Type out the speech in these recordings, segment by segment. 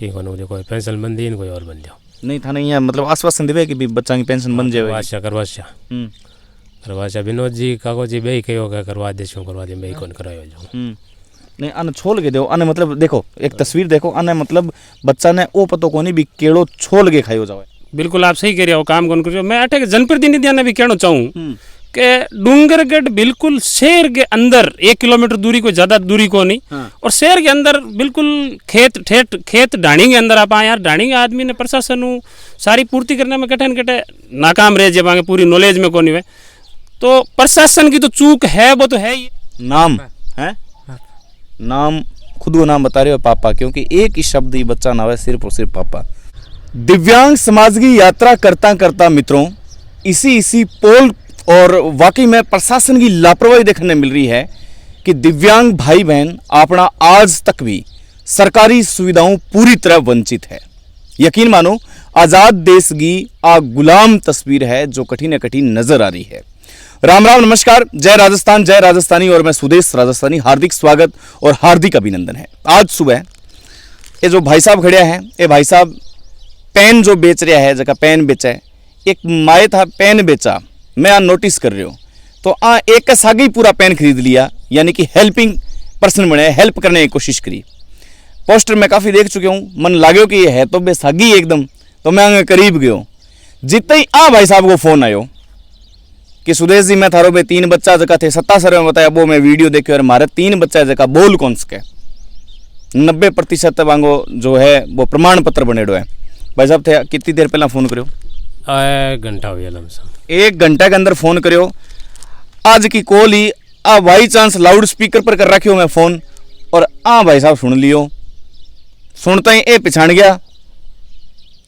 कि कोई पेंशन बन दी कोई और बन जाओ नहीं था नहीं, मतलब आश्वासन देवे कि बच्चा की पेंशन बन जाए। करवाशा विनोद जी काको जी बे कहो के करवा दे बे कौन करायो जो नहीं अन छोल के दो अन, मतलब देखो एक तस्वीर देखो अन, मतलब बच्चा ने ओ पतो कोनी भी केड़ो छोल के खायो जावे। बिल्कुल आप सही कह रहे हो, काम कौन करो। मैं अटे जनप्रतिनिधियों ने भी कहना चाहूँ कि डूंगरगढ़ बिल्कुल शहर के अंदर 1 किलोमीटर दूरी कोई ज्यादा दूरी को नहीं, और शहर के अंदर बिल्कुल खेत ढाणी के अंदर आप यार ढाणी के आदमी ने प्रशासन सारी पूर्ति करने में कटे नाकाम रहे जब आगे पूरी नॉलेज में कौन है, तो प्रशासन की तो चूक है, वो तो है ही। नाम है नाम खुद वो नाम बता रहे हो पापा, क्योंकि एक ही शब्द ही बच्चा ना है, सिर्फ और सिर्फ पापा। दिव्यांग समाज की यात्रा करता करता मित्रों इसी पोल और वाकई में प्रशासन की लापरवाही देखने मिल रही है कि दिव्यांग भाई बहन अपना आज तक भी सरकारी सुविधाओं पूरी तरह वंचित है। यकीन मानो आजाद देश की आ गुलाम तस्वीर है जो कठिन कठिन नजर आ रही है। राम राम नमस्कार, जय राजस्थान, जय राजस्थानी, और मैं सुदेश राजस्थानी। हार्दिक स्वागत और हार्दिक अभिनंदन है। आज सुबह ये जो भाई साहब खड़े हैं, ये भाई साहब पेन जो बेच रहा है, जगह पेन बेचा है, एक माए था पेन बेचा, मैं आज नोटिस कर रहे हो तो एक का सागी पूरा पेन खरीद लिया, यानी कि हेल्पिंग पर्सन बने, हेल्प करने की कोशिश करी। पोस्टर मैं काफ़ी देख चुके हूँ, मन लागो कि ये है तो बेसागी एकदम, तो मैं आगे करीब गयो। जितने ही भाई साहब को फोन आयो कि सुदेश जी मैं थारो बे 3 बच्चा जगह थे 77 में बताया, वो मैं वीडियो देखे और मारे 3 बच्चा जगह बोल कौन सके 90% वांगो जो है वो प्रमाण पत्र बनेडो है। भाई साहब थे कितनी देर पहला फोन करो? 1 घंटा हो गया, 1 घंटे के अंदर फोन करो। आज की call he by chance loud speaker पर कर रखियो मैं फोन, और भाई साहब सुन लियो, सुनता ही ए पिछाड़ गया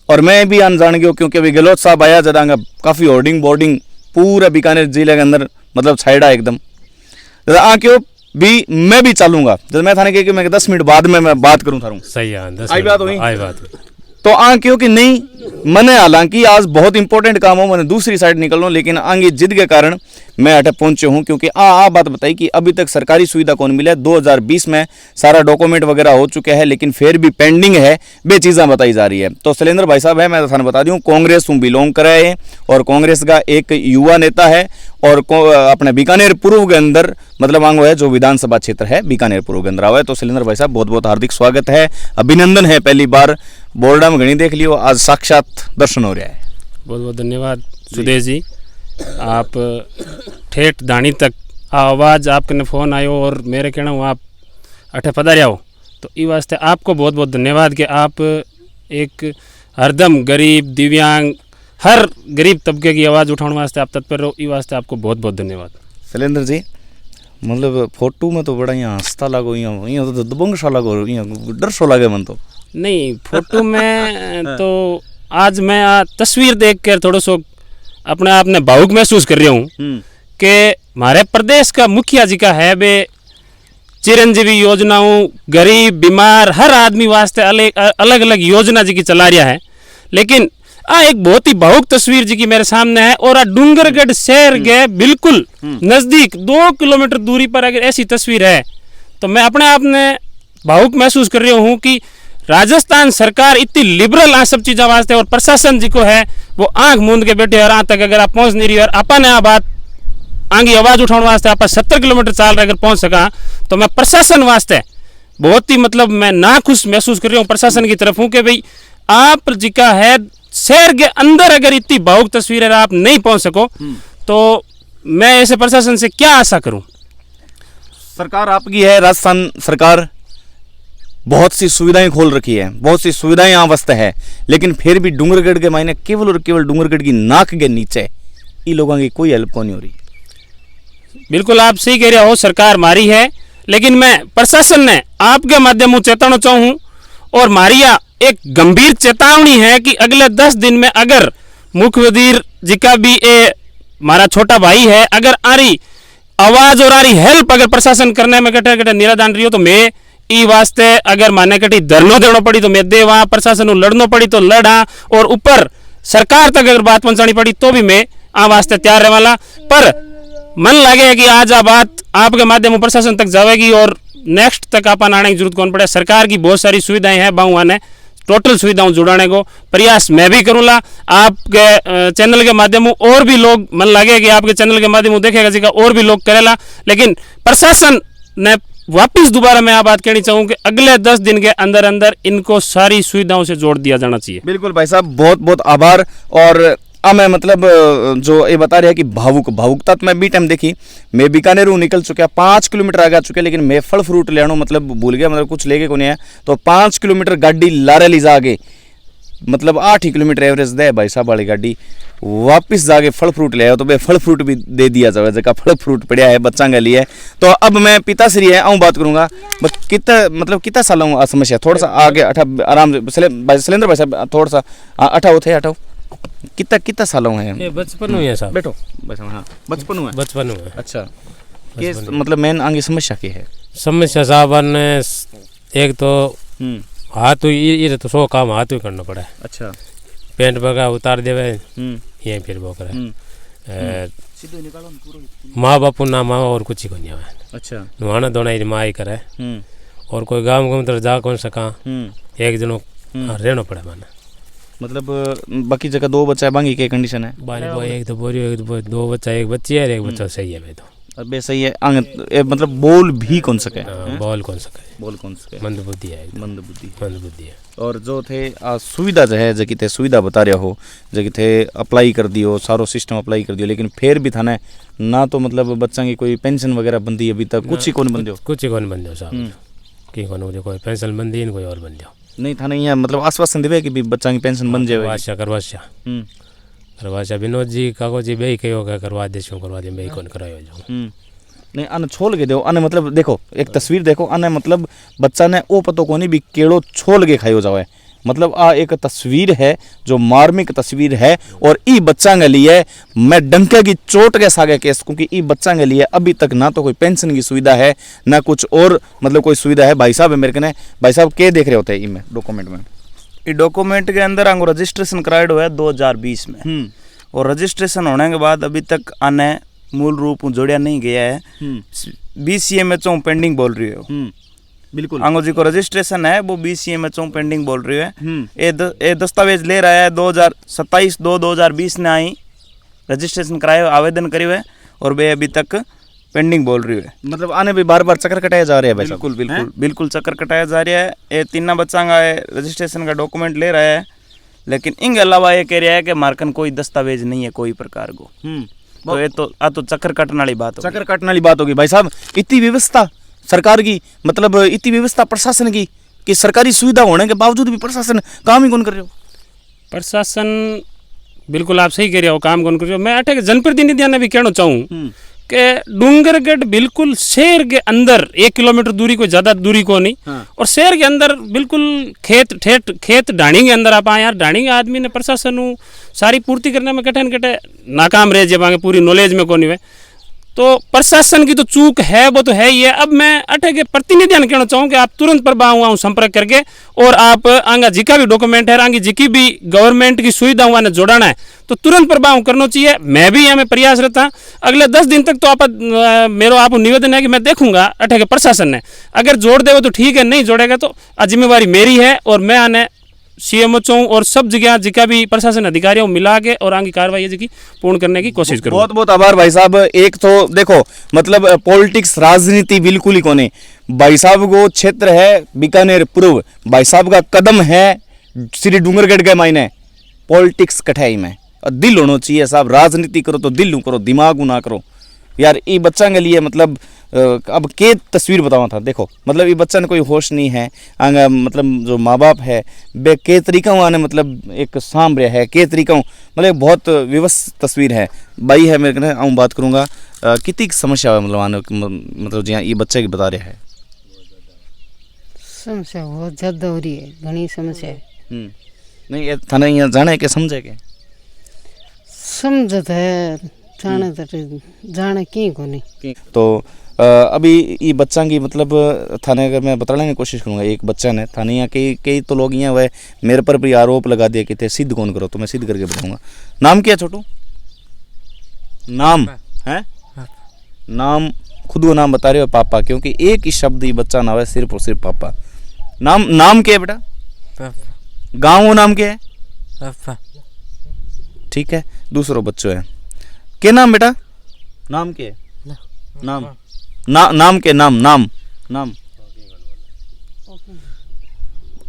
और मैं भी अनजान गयो, क्योंकि अभी गहलोत साहब आया जदांगा काफ़ी होर्डिंग बोर्डिंग पूरा बीकानेर जिले के अंदर मतलब छाड़ा एकदम। क्यों भी मैं भी चलूंगा, जब मैं थाने कि मैं 10 मिनट बाद में मैं बात करूं थारूं। सही है, आई बात हुई तो क्यों कि नहीं मैंने हालांकि आज बहुत इंपॉर्टेंट काम हो, मैंने दूसरी साइड निकल रहा हूँ, लेकिन आगे जिद के कारण मैं अटक पहुंचे हूँ, क्योंकि बात बताई कि अभी तक सरकारी सुविधा कौन मिला। 2020 में सारा डॉक्यूमेंट वगैरह हो चुके हैं, लेकिन फिर भी पेंडिंग है, बे चीज़ें बताई जा रही है। तो शैलेंद्र भाई साहब है, मैं थाने बता दूँ कांग्रेस हूँ बिलोंग कर रहे हैं, और कांग्रेस का एक युवा नेता है, और अपने बीकानेर पूर्व के अंदर मतलब आंगो है जो विधानसभा क्षेत्र है बीकानेर पूर्व के अंदर आवा है। तो शैलेंद्र भाई साहब बहुत बहुत हार्दिक स्वागत है, अभिनंदन है। पहली बार बोर्डा में घनी देख लियो, आज साक्षात दर्शन हो रहा है। बहुत बहुत धन्यवाद सुदेश जी, आप ठेठ दानी तक आवाज़ आपके फ़ोन आयो और मेरे कहना हूँ आप अठे पधारिया हो, तो इस वास्ते आपको बहुत बहुत धन्यवाद कि आप एक हरदम गरीब दिव्यांग हर गरीब तबके की आवाज़ उठाने वास्ते आप तत्पर रहो, इस वास्ते आपको बहुत बहुत धन्यवाद। शैलेंद्र जी मतलब फोटो में तो बड़ा यहाँ हंसता लागो, यहाँ तो दबंग सा लागो, यहाँ डर सो लागे मन तो नहीं फोटो में तो आज मैं तस्वीर देख कर थोड़ा सो अपने आप ने भावुक महसूस कर रहा हूँ कि हमारे प्रदेश का मुखिया जी का है बे चिरंजीवी योजनाओं गरीब बीमार हर आदमी वास्ते अलग अलग योजना जी की चला रहा है, लेकिन एक बहुत ही भावुक तस्वीर जी की मेरे सामने है, और डूंगरगढ़ शहर के बिल्कुल नजदीक 2 किलोमीटर दूरी पर अगर ऐसी तस्वीर है तो मैं अपने आप ने भावुक महसूस कर रहा हूँ कि राजस्थान सरकार इतनी लिबरल आ सब चीज़ों वास्ते, और प्रशासन जी को है वो आंख मूंद के बैठे, और आज तक अगर आप पहुंच नहीं रही और अपन ने बात आगे आवाज़ उठाने वास्ते आप 70 किलोमीटर चाल रहे अगर पहुंच सका, तो मैं प्रशासन वास्ते बहुत ही मतलब मैं नाखुश महसूस कर रहा हूँ प्रशासन की तरफ हूँ कि भाई आप जी का है शहर के अंदर अगर इतनी भावुक तस्वीरें आप नहीं पहुंच सको तो मैं ऐसे प्रशासन से क्या आशा करूं। सरकार आपकी है, राजस्थान सरकार बहुत सी सुविधाएं खोल रखी है, बहुत सी सुविधाएं यहाँ वास्ते है, लेकिन फिर भी डूंगरगढ़ के मायने केवल और केवल डूंगरगढ़ की नाक के नीचे इन लोगों की कोई हेल्प नहीं हो रही। बिल्कुल आप सही कह रहे हो, सरकार मारी है, लेकिन मैं प्रशासन ने आपके माध्यम से चेताना चाहूँ, और मारिया एक गंभीर चेतावनी है कि अगले 10 दिन में अगर मुख्य वजीर जी का भी हमारा छोटा भाई है, अगर आ रही आवाज और आ रही हेल्प अगर प्रशासन करने में कटे कटे निरादान रही हो, तो मैं ई वास्ते अगर माने कटी धरनो देना पड़ी तो मैं दे, वहां प्रशासन को लड़ना पड़ी तो लड़ा, और ऊपर सरकार तक अगर बात पहुंचानी पड़ी तो भी मैं आ वास्ते तैयार रहने वाला। पर मन लगे कि आज आ बात आपके माध्यम प्रशासन तक जाएगी और नेक्स्ट तक आप आने की जरूरत कौन पड़े। सरकार की बहुत सारी सुविधाएं हैं, बाहुआ ने टोटल सुविधाओं जुड़ाने को प्रयास मैं भी करूँगा। आपके चैनल के माध्यम और भी लोग मन लगे कि आपके चैनल के माध्यम देखेगा जी का और भी लोग करेला। लेकिन प्रशासन ने वापिस दोबारा मैं आप बात कहनी चाहूँ कि अगले 10 दिन के अंदर अंदर इनको सारी सुविधाओं से जोड़ दिया जाना चाहिए। बिल्कुल भाई साहब, बहुत बहुत आभार। और मैं मतलब जो ये बता रहा है कि भावुकता तो मैं बी टाइम देखी, मैं बीकानेर निकल चुका 5 किलोमीटर आगे आ चुके, लेकिन मैं फल फ्रूट ले आना मतलब भूल गया, मतलब कुछ लेके को नहीं है। तो 5 किलोमीटर गाड़ी लारे ली जाके मतलब 8 ही किलोमीटर एवरेज दे भाई साहब वाली गाड़ी, वापस जाके फल फ्रूट ले आया। तो भाई फल फ्रूट भी दे दिया जाए, जगह फल फ्रूट पड़ा है बच्चा के लिए। तो अब मैं पिताश्री है आऊँ बात करूँगा, कितना सालों समस्या, थोड़ा सा आगे आराम से शैलेंद्र भाई साहब थोड़ा सा हटाओ कितना सालों है? ये बचपन हुई है साहब, बैठो बस। हाँ बचपन हुआ, बचपन हुआ। अच्छा, ये मतलब मेन आगे समस्या क्या है? समस्या साहब ने एक तो हाथ ये तो 100 काम हाथ ही करना पड़ा है। अच्छा, पेंट बगा उतार देवे यहीं फिर वो करे, माँ बापू ना माँ और कुछ ही को नहीं है। अच्छा, नुहाना धोना माँ ही करे, और कोई गाँव घूम जा कौन सका, एक जनों रहना पड़े माना। मतलब बाकी जगह 2 बच्चा है, बाकी क्या कंडीशन है? एक तो बोरी, 2 बच्चा, एक बच्ची है, एक बच्चा सही है भाई। तो अबे सही है, मतलब बोल भी कौन सके, बोल कौन सके, मंद बुद्धि है। और जो थे सुविधा जो है जगह थे सुविधा बता रहे हो, जगह थे अप्लाई कर दियो, सारो सिस्टम अप्लाई कर दियो, लेकिन फिर भी थाने ना तो मतलब बच्चा की कोई पेंशन वगैरह बंदी अभी तक कुछ ही कौन बंदो, साहब की कोई पेंशन बंदी कोई और बन जाओ नहीं थाने यहाँ मतलब आश्वासन देवे कि भी बच्चा की पेंशन बन जाए। करवाशा विनोद जी कागो जी बे कहो करवा दे बे कौन करायो जो नहीं अन छोल के दो अने मतलब देखो एक तस्वीर देखो अने मतलब बच्चा ने ओ पतो कोनी भी केड़ो छोल के खायो जावे, मतलब आ एक तस्वीर है जो मार्मिक तस्वीर है। और ई बच्चा के लिए मैं डंके की चोट के सागे केस, क्योंकि ई बच्चा के लिए अभी तक ना तो कोई पेंशन की सुविधा है ना कुछ और मतलब कोई सुविधा है। भाई साहब मेरे कने, भाई साहब क्या देख रहे होते हैं इनमें डॉक्यूमेंट में? ये डॉक्यूमेंट के अंदर आंगो रजिस्ट्रेशन कराया हुआ है 2020 में, और रजिस्ट्रेशन होने के बाद अभी तक आने मूल रूप जोड़िया नहीं गया है। BCMHO पेंडिंग बोल रही हो, बिल्कुल आंगो जी को रजिस्ट्रेशन है वो BCMHO पेंडिंग बोल रही है। ये दस्तावेज ले रहा है 2027/2/2020 ने आई रजिस्ट्रेशन कराया आवेदन करे हुए, और वे अभी तक पेंडिंग बोल रही है। मतलब आने भी बार बार चक्कर कटाया जा रहा है? बिल्कुल चक्कर कटाया जा रहा है। ये 3 बच्चा का रजिस्ट्रेशन का डॉक्यूमेंट ले रहा है, लेकिन इनके अलावा ये कह रहा है कि मार्कन कोई दस्तावेज नहीं है कोई प्रकार को। तो ये तो चक्कर काटने वाली बात होगी। भाई साहब इतनी व्यवस्था सरकार की, मतलब इतनी व्यवस्था प्रशासन की कि सरकारी सुविधा होने के बावजूद भी प्रशासन काम ही कौन कर रहे हो? प्रशासन बिल्कुल आप सही कह रहे हो, काम कौन कर रहे हो। मैं अठे जनप्रतिनिधियों ने भी कहना चाहूँ कि डूंगरगढ़ बिल्कुल शहर के अंदर 1 किलोमीटर दूरी कोई ज़्यादा दूरी को नहीं, और शहर के अंदर बिल्कुल खेत ढाणी के अंदर आप आए यार, ढाणी के आदमी ने प्रशासन सारी पूर्ति करने में कटे नाकाम रहे जब आगे पूरी नॉलेज में कौन हुए। तो प्रशासन की तो चूक है, वो तो है ही है। अब मैं अठे के प्रतिनिधियों ने कहना चाहूँ कि आप तुरंत प्रभाव हुआ संपर्क करके, और आप आंगा जिका भी डॉक्यूमेंट है आगे जिकी भी गवर्नमेंट की सुविधा हुआ ने जोड़ाना है तो तुरंत प्रभाव करना चाहिए। मैं भी यहाँ में प्रयास रहता अगले 10 दिन तक। तो आप मेरा आप निवेदन है कि मैं देखूंगा अठे के प्रशासन ने अगर जोड़ देगा तो ठीक है, नहीं जोड़ेगा तो जिम्मेवारी मेरी है, और मैं आने CMHO और सब जगह जिका भी प्रशासन अधिकारियों मिला के और आगे कार्रवाई की पूर्ण करने की कोशिश करूँ। बहुत बहुत आभार भाई साहब। एक तो देखो मतलब पॉलिटिक्स राजनीति बिल्कुल ही कोने, भाई साहब को क्षेत्र है बीकानेर पूर्व, भाई साहब का कदम है श्री डूंगरगढ़ के मायने पॉलिटिक्स कठाई में, दिल होना चाहिए साहब। राजनीति करो तो दिल करो, दिमाग ना करो यार। ये बच्चा के लिए मतलब अब के तस्वीर बतावा था, देखो मतलब ये बच्चा ने कोई होश नहीं है, मतलब जो माँ बाप है बे के तरीका आने मतलब एक सांभ्य है के तरीका मतलब बहुत व्यवस्थित तस्वीर है। भाई है मेरे को आऊँ बात करूँगा कितनी समस्या है मतलब आने मतलब जी ये बच्चे की बता रहे हैं समस्या बहुत ज़्यादा हो रही है, घनी समस्या है। नहीं ये थाने यहाँ जाने के समझे के समझत है जाने की को नहीं। तो अभी ये बच्चा की मतलब थाने अगर मैं बताने की कोशिश करूँगा, एक बच्चा ने थाने यहाँ कई तो लोग यहाँ वह मेरे पर भी आरोप लगा दिया कि थे सिद्ध कौन करो, तो मैं सिद्ध करके बताऊँगा। नाम क्या छोटू? नाम है नाम खुद को नाम बता रहे हो पापा, क्योंकि एक ही शब्द ये बच्चा ना है सिर्फ और सिर्फ पापा। नाम क्या है बेटा? गाँव नाम क्या है? रफा ठीक है, दूसरो बच्चो है के नाम बेटा? नाम के नाम नाम के नाम नाम नाम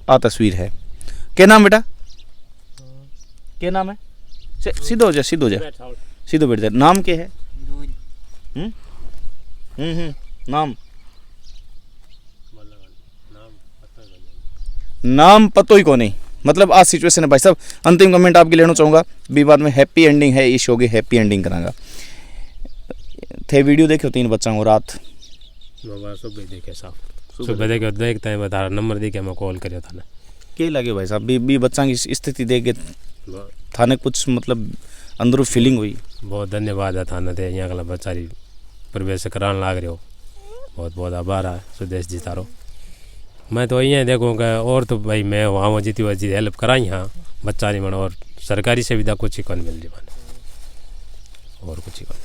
आ तस्वीर है के नाम बेटा? के नाम है? सीधो हो जा, सीधो हो जा, सीधो बैठ जा। नाम के है? नाम नाम पतो ही को नहीं, मतलब आज सिचुएशन है भाई साहब। अंतिम कमेंट आपके लेना चाहूँगा, भी बाद में हैप्पी एंडिंग है, इस शो की हैप्पी एंडिंग करांगा। थे वीडियो देखे 3 बच्चों को रात सुबह देखे साहब, सुबह देखे देखते हैं बता नंबर दे के मैं कॉल करिया था ना। के लगे भाई साहब बी बच्चा की स्थिति देख के थाने कुछ मतलब अंदरों फीलिंग हुई? बहुत धन्यवाद है थाना थे यहाँ का बच्चारी प्रवेश कराने लाग रहे हो, बहुत बहुत आभार है सुदेश जी तारो। मैं तो यही देखूँगा और तो भाई मैं वहाँ जीती हुआ जी हेल्प कराई हाँ बच्चा नहीं मन, और सरकारी सुविधा कुछ ही कौन मिल रही मैंने, और कुछ ही कौन।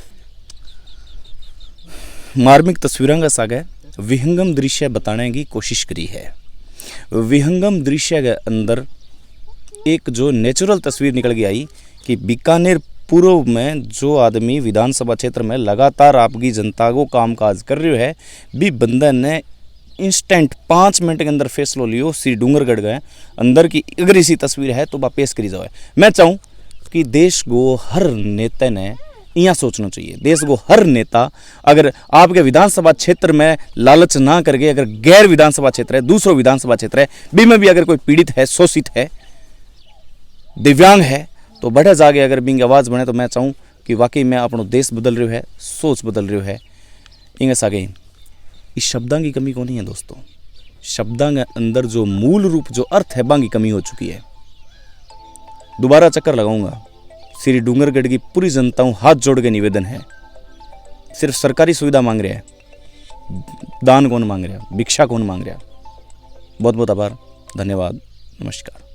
मार्मिक तस्वीरों का साग है, विहंगम दृश्य बताने की कोशिश करी है। विहंगम दृश्य के अंदर एक जो नेचुरल तस्वीर निकल के आई कि बीकानेर पूर्व में जो आदमी विधानसभा क्षेत्र में लगातार आपकी जनता को कामकाज कर रहे है, भी बंदर ने इंस्टेंट 5 मिनट के अंदर फैसलो लियो, श्री डूंगरगढ़ गए अंदर की अगर इसी तस्वीर है तो वह पेश करी जाए। मैं चाहूँ कि देश को हर नेता ने यहाँ सोचना चाहिए, देश को हर नेता अगर आपके विधानसभा क्षेत्र में लालच ना करके, अगर गैर विधानसभा क्षेत्र है, दूसरा विधानसभा क्षेत्र है, बी में भी अगर कोई पीड़ित है, शोषित है, दिव्यांग है, तो बढ़े जागे अगर बिंग आवाज़ बने, तो मैं चाहूँ कि वाकई में अपनो देश बदल रहा है, सोच बदल रहा है। इंगे सागे इस शब्दां की कमी को नहीं है दोस्तों, शब्दां के अंदर जो मूल रूप जो अर्थ है बांगी कमी हो चुकी है। दोबारा चक्कर लगाऊंगा, श्री डूंगरगढ़ की पूरी जनताओं हाथ जोड़ के निवेदन है, सिर्फ सरकारी सुविधा मांग रहा है, दान कौन मांग रहा है, भिक्षा कौन मांग रहा है। बहुत बहुत आभार, धन्यवाद, नमस्कार।